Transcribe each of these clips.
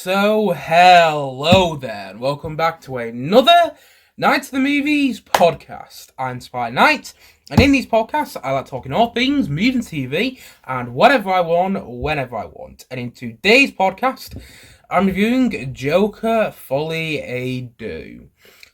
So hello there, and welcome back to another Night of the Movies podcast. I'm Spy Knight, and in these podcasts, I like talking all things movie and TV, and whatever I want, whenever I want. And in today's podcast, I'm reviewing Joker, Folie, Deux.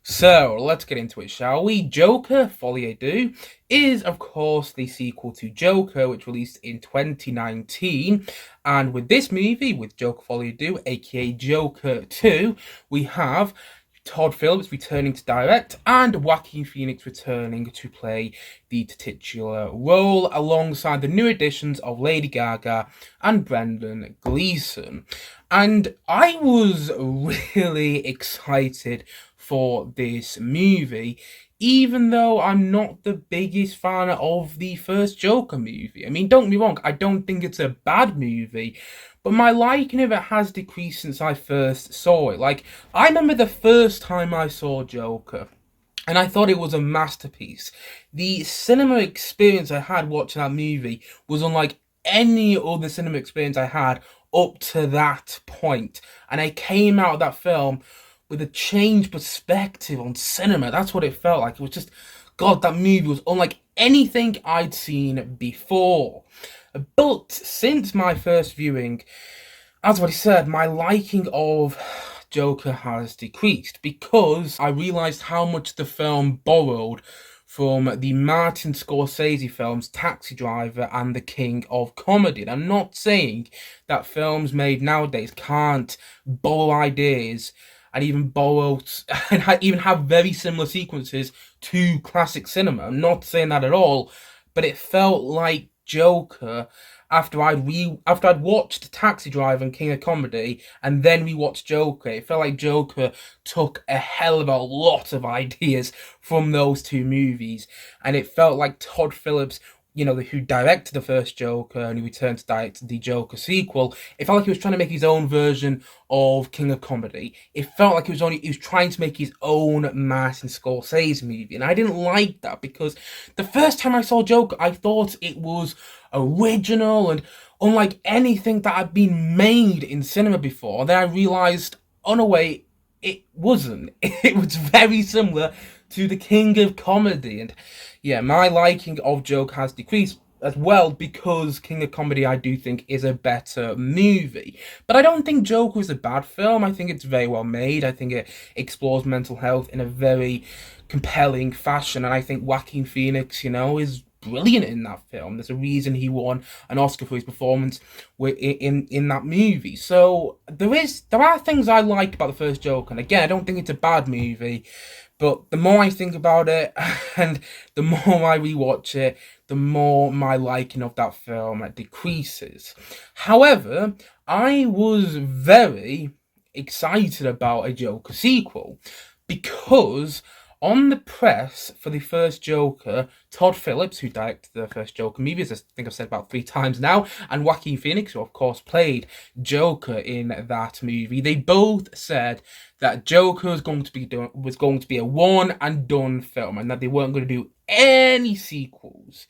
So, let's get into it, shall we? Joker, Folie, Deux is, of course, the sequel to Joker, which released in 2019. And with this movie, with Joker, Folie, Deux, aka Joker 2, we have Todd Phillips returning to direct and Joaquin Phoenix returning to play the titular role alongside the new additions of Lady Gaga and Brendan Gleeson. And I was really excited for this movie, even though I'm not the biggest fan of the first Joker movie. I mean, don't get me wrong, I don't think it's a bad movie, but my liking of it has decreased since I first saw it. Like, I remember the first time I saw Joker, and I thought it was a masterpiece. The cinema experience I had watching that movie was unlike any other cinema experience I had up to that point. And I came out of that film with a changed perspective on cinema. That's what it felt like. It was just, God, that movie was unlike anything I'd seen before. But since my first viewing, as what he said, my liking of Joker has decreased because I realised how much the film borrowed from the Martin Scorsese films Taxi Driver and The King of Comedy. And I'm not saying that films made nowadays can't borrow ideas and even borrow and even have very similar sequences to classic cinema. I'm not saying that at all, but it felt like Joker, after I'd watched Taxi Driver and King of Comedy and then rewatched Joker, it felt like Joker took a hell of a lot of ideas from those two movies, and it felt like Todd Phillips, who directed the first Joker and who returned to direct the Joker sequel, it felt like he was trying to make his own version of King of Comedy. It felt like he was trying to make his own Martin Scorsese movie, and I didn't like that because the first time I saw Joker, I thought it was original and unlike anything that had been made in cinema before. And then I realised, oh no wait, it wasn't. It was very similar to the King of Comedy, and yeah, my liking of Joker has decreased as well because King of Comedy I do think is a better movie. But I don't think Joker is a bad film. I think it's very well made. I think it explores mental health in a very compelling fashion, and I think Joaquin Phoenix, is brilliant in that film. There's a reason he won an Oscar for his performance in that movie. So there are things I like about the first Joker, and again, I don't think it's a bad movie. But the more I think about it and the more I rewatch it, the more my liking of that film decreases. However, I was very excited about a Joker sequel because on the press for the first Joker, Todd Phillips, who directed the first Joker movie, as I think I've said about 3 times now, and Joaquin Phoenix, who of course played Joker in that movie, they both said that Joker was going to be a one and done film, and that they weren't going to do any sequels.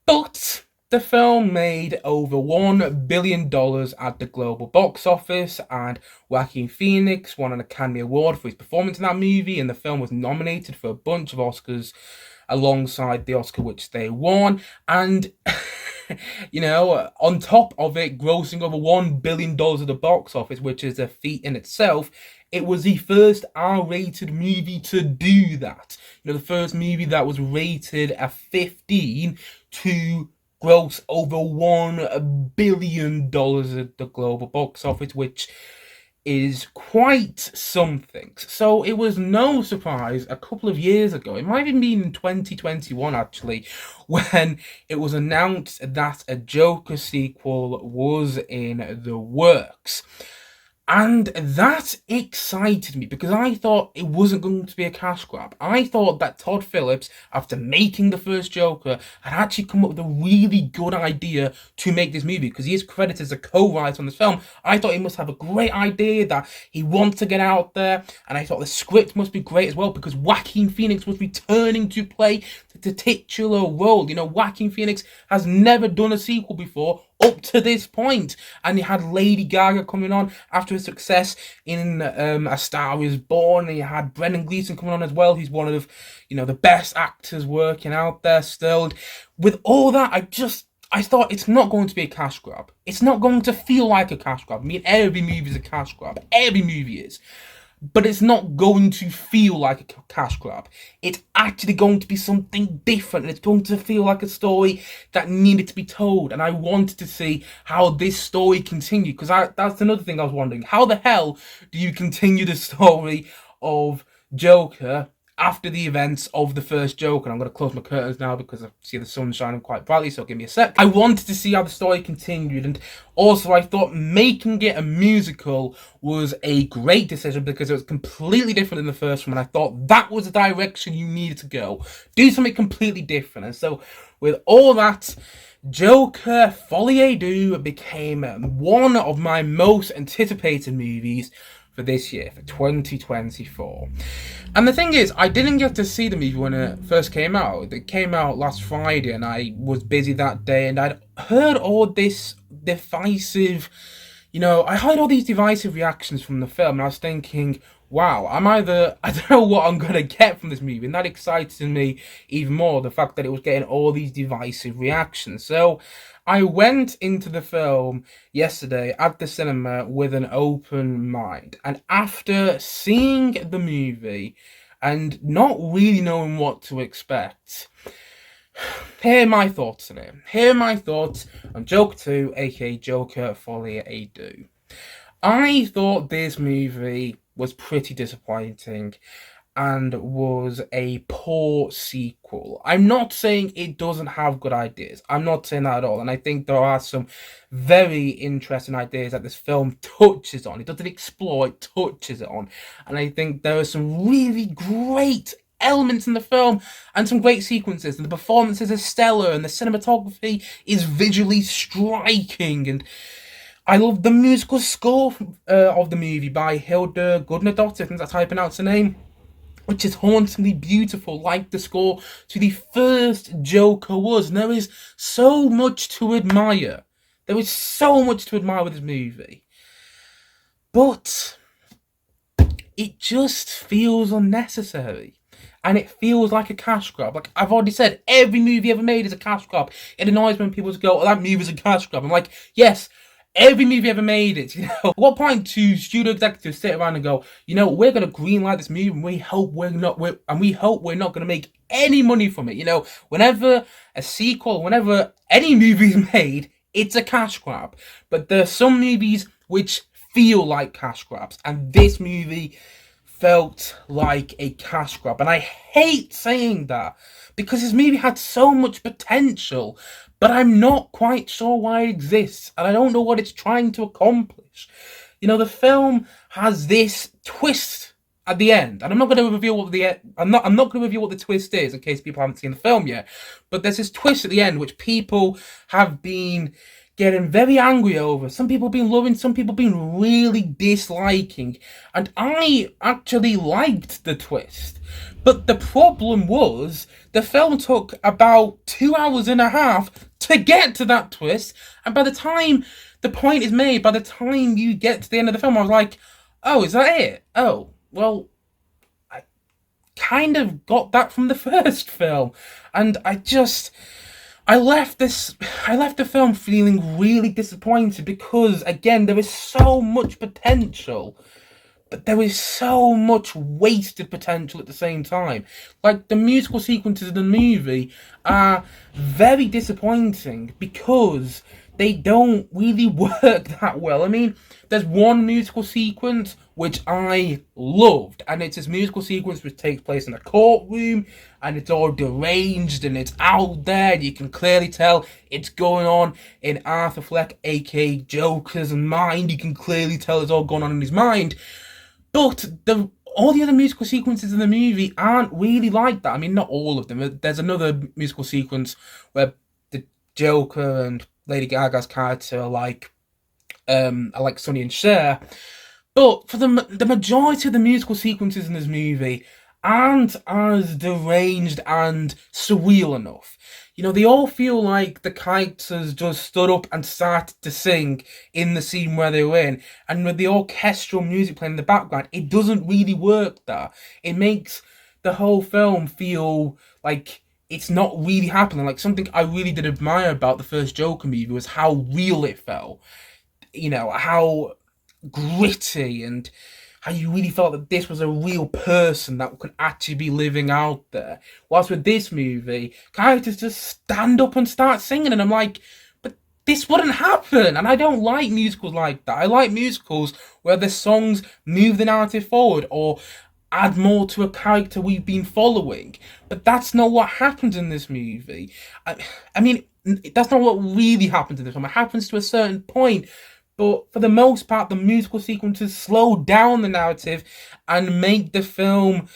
But the film made over $1 billion at the global box office, and Joaquin Phoenix won an Academy Award for his performance in that movie, and the film was nominated for a bunch of Oscars alongside the Oscar which they won. And, on top of it, grossing over $1 billion at the box office, which is a feat in itself, it was the first R-rated movie to do that. The first movie that was rated a 15 to gross over $1 billion at the global box office, which is quite something. So it was no surprise a couple of years ago, it might have been in 2021 actually, when it was announced that a Joker sequel was in the works. And that excited me because I thought it wasn't going to be a cash grab. I thought that Todd Phillips, after making the first Joker, had actually come up with a really good idea to make this movie because he is credited as a co-writer on this film. I thought he must have a great idea that he wants to get out there, and I thought the script must be great as well because Joaquin Phoenix was returning to play the titular role. Joaquin Phoenix has never done a sequel before up to this point. And you had Lady Gaga coming on after his success in A Star Is Born, and you had Brendan Gleeson coming on as well, who's one of, the best actors working out there still. And with all that, I thought it's not going to be a cash grab. It's not going to feel like a cash grab. I mean, every movie is a cash grab. Every movie is. But it's not going to feel like a cash grab. It's actually going to be something different. And it's going to feel like a story that needed to be told. And I wanted to see how this story continued. Because that's another thing I was wondering. How the hell do you continue the story of Joker after the events of the first Joker? And I'm going to close my curtains now because I see the sun shining quite brightly, so give me a sec. I wanted to see how the story continued, and also I thought making it a musical was a great decision because it was completely different than the first one, and I thought that was the direction you needed to go. Do something completely different. And so with all that, Joker Folie Deux became one of my most anticipated movies for this year, for 2024. And the thing is, I didn't get to see the movie when it first came out. It came out last Friday, and I was busy that day, and I'd heard all this divisive, I heard all these divisive reactions from the film, and I was thinking, wow, I don't know what I'm going to get from this movie, and that excited me even more, the fact that it was getting all these divisive reactions. So I went into the film yesterday at the cinema with an open mind, and after seeing the movie and not really knowing what to expect, here are my thoughts on it. Here are my thoughts on Joker 2, aka Joker Folie Deux. I thought this movie was pretty disappointing and was a poor sequel. I'm not saying it doesn't have good ideas. I'm not saying that at all. And I think there are some very interesting ideas that this film touches on. It doesn't explore, it touches it on. And I think there are some really great elements in the film and some great sequences, and the performances are stellar, and the cinematography is visually striking, and I love the musical score of the movie by Hilda Gudnadottir, I think that's how you pronounce her name, which is hauntingly beautiful, like the score to the first Joker was. And there is so much to admire. There is so much to admire with this movie. But it just feels unnecessary. And it feels like a cash grab. Like I've already said, every movie ever made is a cash grab. It annoys when people just go, oh, that movie's a cash grab. I'm like, yes, every movie ever made it. At what point do studio executives sit around and go, we're gonna greenlight this movie, and we hope we're not gonna make any money from it. Whenever a sequel, whenever any movie's made, it's a cash grab. But there are some movies which feel like cash grabs, and this movie felt like a cash grab. And I hate saying that because this movie had so much potential, but I'm not quite sure why it exists, and I don't know what it's trying to accomplish. The film has this twist at the end, and I'm not going to reveal what the twist is in case people haven't seen the film yet. But there's this twist at the end which people have been getting very angry over. Some people have been loving, some people have been really disliking, and I actually liked the twist. But the problem was, the film took about 2.5 hours to get to that twist, and by the time the point is made, by the time you get to the end of the film, I was like, oh, is that it? Oh, well, I kind of got that from the first film, and I left the film feeling really disappointed because, again, there is so much potential, but there is so much wasted potential at the same time. Like, the musical sequences in the movie are very disappointing because they don't really work that well. I mean, there's one musical sequence which I loved, and it's this musical sequence which takes place in a courtroom, and it's all deranged, and it's out there, and you can clearly tell it's going on in Arthur Fleck, aka Joker's mind. You can clearly tell it's all going on in his mind. But all the other musical sequences in the movie aren't really like that. I mean, not all of them. There's another musical sequence where the Joker and Lady Gaga's character are like Sonny and Cher. But for the majority of the musical sequences in this movie aren't as deranged and surreal enough. They all feel like the characters just stood up and started to sing in the scene where they were in, and with the orchestral music playing in the background, it doesn't really work there. It makes the whole film feel like it's not really happening. Like, something I really did admire about the first Joker movie was how real it felt. How gritty, and how you really felt that this was a real person that could actually be living out there. Whilst with this movie, characters just stand up and start singing, and I'm like, but this wouldn't happen. And I don't like musicals like that. I like musicals where the songs move the narrative forward or add more to a character we've been following. But that's not what happens in this movie. I mean, that's not what really happens in this film. It happens to a certain point, but for the most part, the musical sequences slow down the narrative and make the film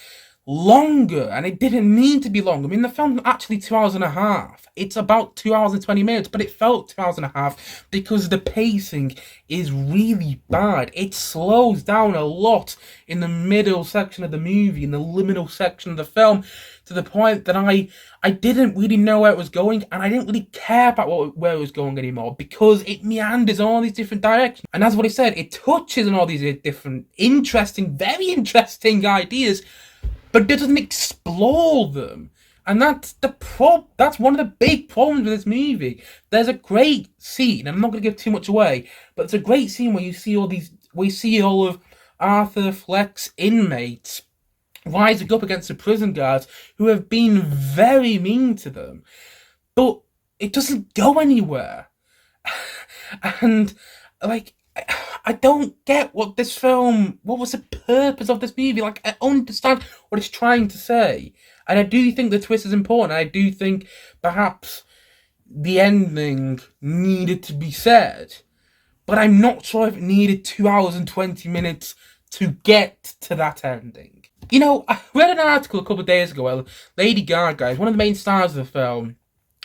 longer, and it didn't need to be longer. I mean, the film's actually 2 hours and a half. It's about 2 hours and 20 minutes, but it felt 2 hours and a half because the pacing is really bad. It slows down a lot in the middle section of the movie, in the liminal section of the film, to the point that I didn't really know where it was going, and I didn't really care about where it was going anymore, because it meanders in all these different directions. And as what I said, it touches on all these different very interesting ideas, but it doesn't explore them. And that's that's one of the big problems with this movie. There's a great scene, and I'm not going to give too much away, but it's a great scene where you see all of Arthur Fleck's inmates rising up against the prison guards who have been very mean to them. But it doesn't go anywhere. And, like, I don't get what was the purpose of this movie? Like, I understand what it's trying to say. And I do think the twist is important. I do think perhaps the ending needed to be said. But I'm not sure if it needed 2 hours and 20 minutes to get to that ending. I read an article a couple of days ago where Lady Gaga, one of the main stars of the film,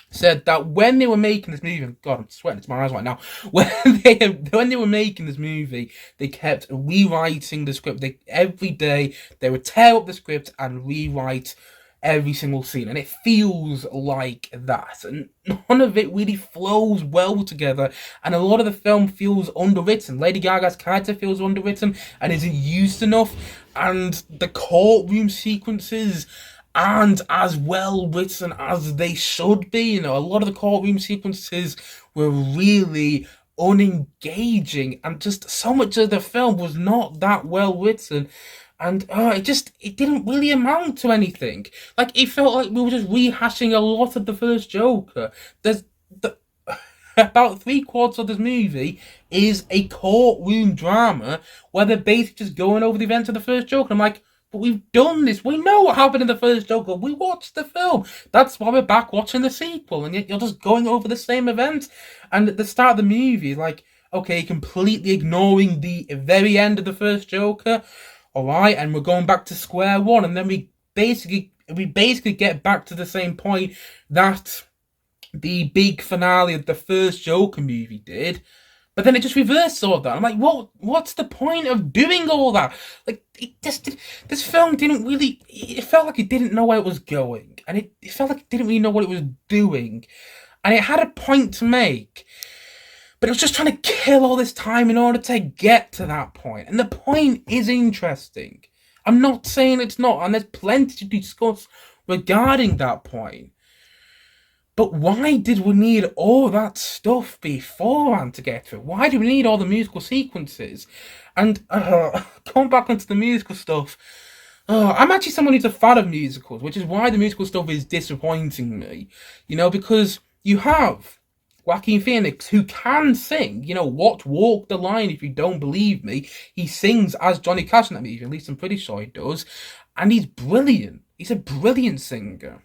said that when they were making this movie, God, I'm sweating to my eyes right now. When they were making this movie, they kept rewriting the script. Every day they would tear up the script and rewrite every single scene, and it feels like that. And none of it really flows well together, and a lot of the film feels underwritten. Lady Gaga's character feels underwritten and isn't used enough, and the courtroom sequences aren't as well written as they should be. A lot of the courtroom sequences were really unengaging, and just so much of the film was not that well written. And it didn't really amount to anything. Like, it felt like we were just rehashing a lot of the first Joker. About 3/4 of this movie is a courtroom drama where they're basically just going over the events of the first Joker. I'm like, but we've done this. We know what happened in the first Joker. We watched the film. That's why we're back watching the sequel. And yet you're just going over the same events. And at the start of the movie, like, okay, completely ignoring the very end of the first Joker. Alright, and we're going back to square one. And then we basically get back to the same point that the big finale of the first Joker movie did. But then it just reversed all that. I'm like, what's the point of doing all that? Like, this film didn't really, it felt like it didn't know where it was going. And it felt like it didn't really know what it was doing. And it had a point to make. But it was just trying to kill all this time in order to get to that point. And the point is interesting. I'm not saying it's not, and there's plenty to discuss regarding that point. But why did we need all that stuff beforehand to get to it? Why do we need all the musical sequences? And going back onto the musical stuff, I'm actually someone who's a fan of musicals, which is why the musical stuff is disappointing me. Because you have Joaquin Phoenix, who can sing. What Walk the Line, if you don't believe me. He sings as Johnny Cash in that movie, at least I'm pretty sure he does. And he's brilliant. He's a brilliant singer.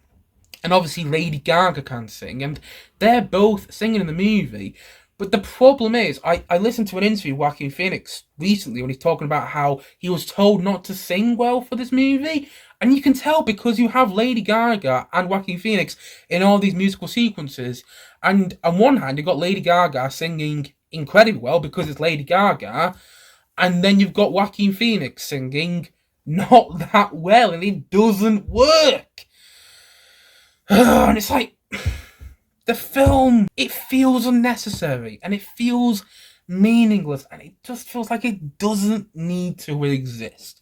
And obviously Lady Gaga can sing, and they're both singing in the movie. But the problem is, I listened to an interview with Joaquin Phoenix recently when he's talking about how he was told not to sing well for this movie. And you can tell because you have Lady Gaga and Joaquin Phoenix in all these musical sequences. And on one hand, you've got Lady Gaga singing incredibly well because it's Lady Gaga. And then you've got Joaquin Phoenix singing not that well, and it doesn't work. And it's like, the film, it feels unnecessary, and it feels meaningless, and it just feels like it doesn't need to exist.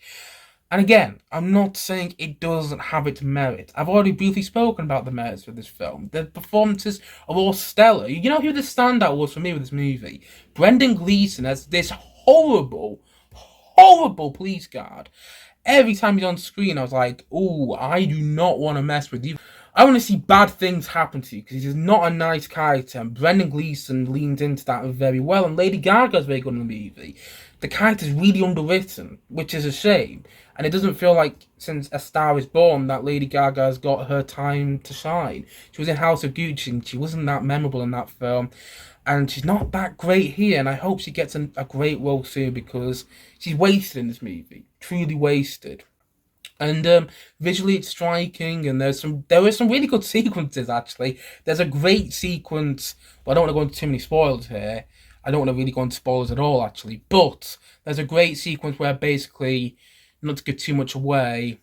And again, I'm not saying it doesn't have its merit. I've already briefly spoken about the merits of this film. The performances are all stellar. You know who the standout was for me with this movie? Brendan Gleeson as this horrible, horrible police guard. Every time he's on screen, I was like, "Ooh, I do not want to mess with you. I want to see bad things happen to you," because he's not a nice character. And Brendan Gleeson leans into that very well. And Lady Gaga's very good in the movie. The character's really underwritten, which is a shame. And it doesn't feel like since A Star Is Born that Lady Gaga has got her time to shine. She was in House of Gucci and she wasn't that memorable in that film. And she's not that great here, and I hope she gets a great role soon because she's wasted in this movie. Truly wasted. And visually it's striking, and there were some really good sequences actually. There's a great sequence, but I don't want to go into too many spoilers here. I don't want to really go into spoilers at all actually, but there's a great sequence where basically, not to give too much away,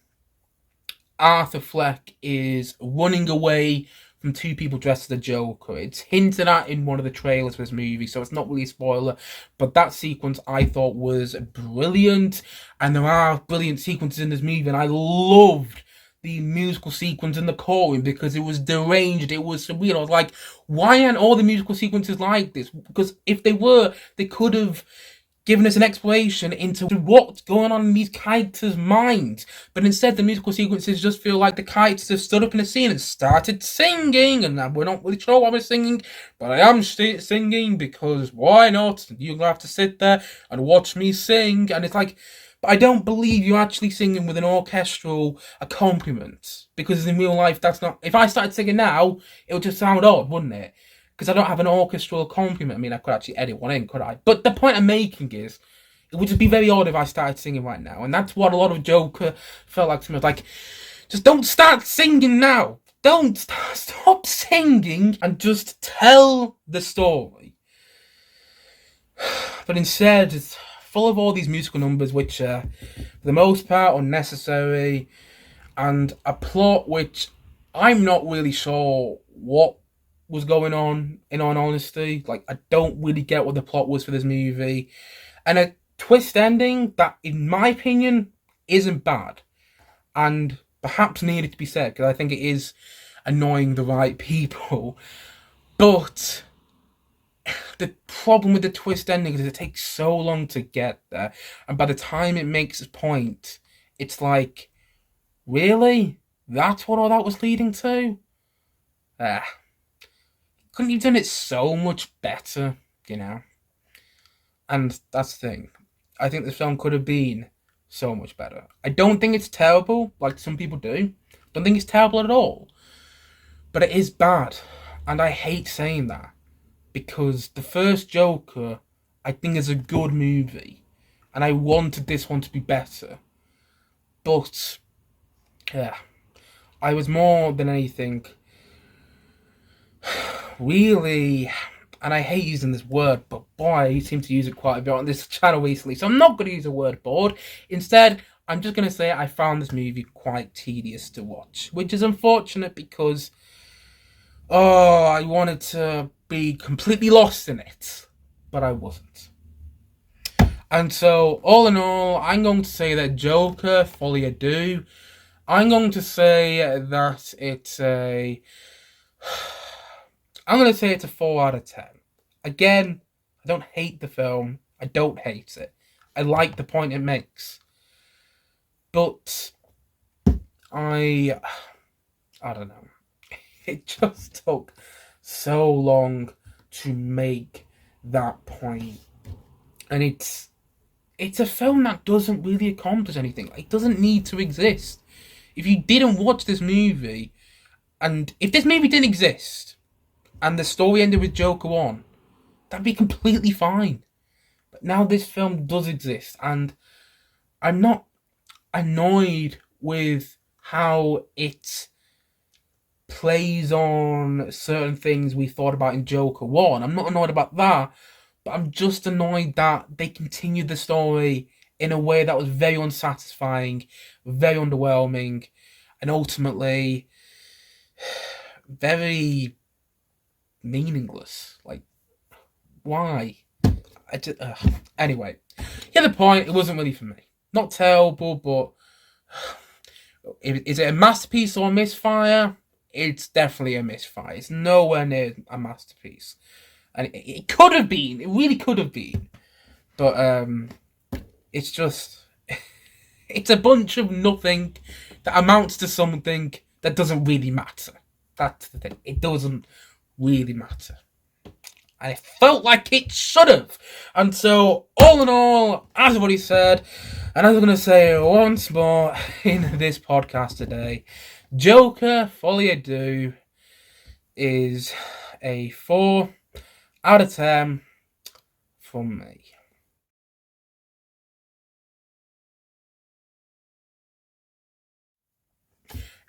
Arthur Fleck is running away from two people dressed as the Joker. It's hinted at in one of the trailers for this movie, so it's not really a spoiler. But that sequence I thought was brilliant, and there are brilliant sequences in this movie, and I loved the musical sequence in the courtroom because it was deranged, it was surreal. I was like, why aren't all the musical sequences like this? Because if they were, they could have giving us an explanation into what's going on in these characters' minds. But instead, the musical sequences just feel like the characters have stood up in a scene and started singing, and we're not really sure why we're singing, but I am singing because why not? You're gonna have to sit there and watch me sing, and it's like, but I don't believe you're actually singing with an orchestral accompaniment, because in real life, that's not. If I started singing now, it would just sound odd, wouldn't it? Because I don't have an orchestral accompaniment. I mean, I could actually edit one in, could I? But the point I'm making is, it would just be very odd if I started singing right now. And that's what a lot of Joker felt like to me. Like, just don't start singing now. Stop singing and just tell the story. But instead, it's full of all these musical numbers, which are, for the most part, unnecessary. And a plot which I'm not really sure what was going on, in all honesty. Like, I don't really get what the plot was for this movie. And a twist ending that, in my opinion, isn't bad. And perhaps needed to be said, because I think it is annoying the right people. But the problem with the twist ending is it takes so long to get there. And by the time it makes its point, it's like, really? That's what all that was leading to? Couldn't you have done it so much better, you know? And that's the thing. I think this film could have been so much better. I don't think it's terrible, like some people do. Don't think it's terrible at all. But it is bad. And I hate saying that. Because the first Joker, I think, is a good movie. And I wanted this one to be better. But, yeah. I was more than anything really, and I hate using this word, but boy, I seem to use it quite a bit on this channel recently, so I'm not going to use a word bored. Instead, I'm just going to say I found this movie quite tedious to watch, which is unfortunate because, I wanted to be completely lost in it, but I wasn't. And so, all in all, I'm going to say that Joker, Folie, Deux, I'm going to say that it's a... I'm going to say it's a 4 out of 10. Again, I don't hate the film. I don't hate it. I like the point it makes. But I don't know. It just took so long to make that point. And it's a film that doesn't really accomplish anything. It doesn't need to exist. If you didn't watch this movie, and if this movie didn't exist, and the story ended with Joker 1, that'd be completely fine. But now this film does exist, and I'm not annoyed with how it plays on certain things we thought about in Joker 1. I'm not annoyed about that, but I'm just annoyed that they continued the story in a way that was very unsatisfying, very underwhelming, and ultimately very meaningless. Like, why? Anyway, yeah, the point, it wasn't really for me. Not terrible, but is it a masterpiece or a misfire? It's definitely a misfire. It's nowhere near a masterpiece. And it could have been. It really could have been. But it's just... it's a bunch of nothing that amounts to something that doesn't really matter. That's the thing. It doesn't really matter. And it felt like it should have. And so, all in all, as I've already said, and as I'm going to say once more in this podcast today, Joker Folie Deux is a 4 out of 10 from me.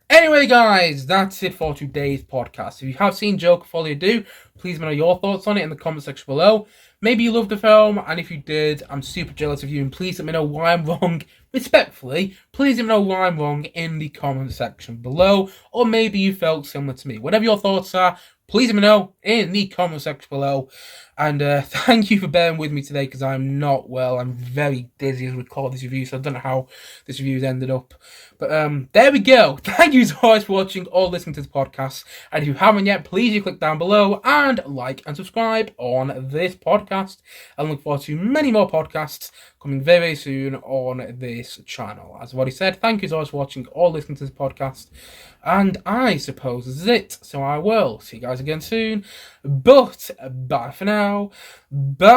Anyway, guys, that's it for today's podcast. If you have seen Joker Folie Deux, please let me know your thoughts on it in the comment section below. Maybe you loved the film, and if you did, I'm super jealous of you, and please let me know why I'm wrong. Respectfully, please let me know why I'm wrong in the comment section below, or maybe you felt similar to me. Whatever your thoughts are, please let me know in the comment section below. And thank you for bearing with me today, because I'm not well. I'm very dizzy as I record this review, so I don't know how this review's ended up. But there we go. Thank you so much for watching or listening to this podcast. And if you haven't yet, please do click down below and like and subscribe on this podcast. I look forward to many more podcasts coming very, very soon on this channel. As I've already said, thank you so much for watching or listening to this podcast. And I suppose this is it. So I will see you guys again soon. But bye for now. Bye.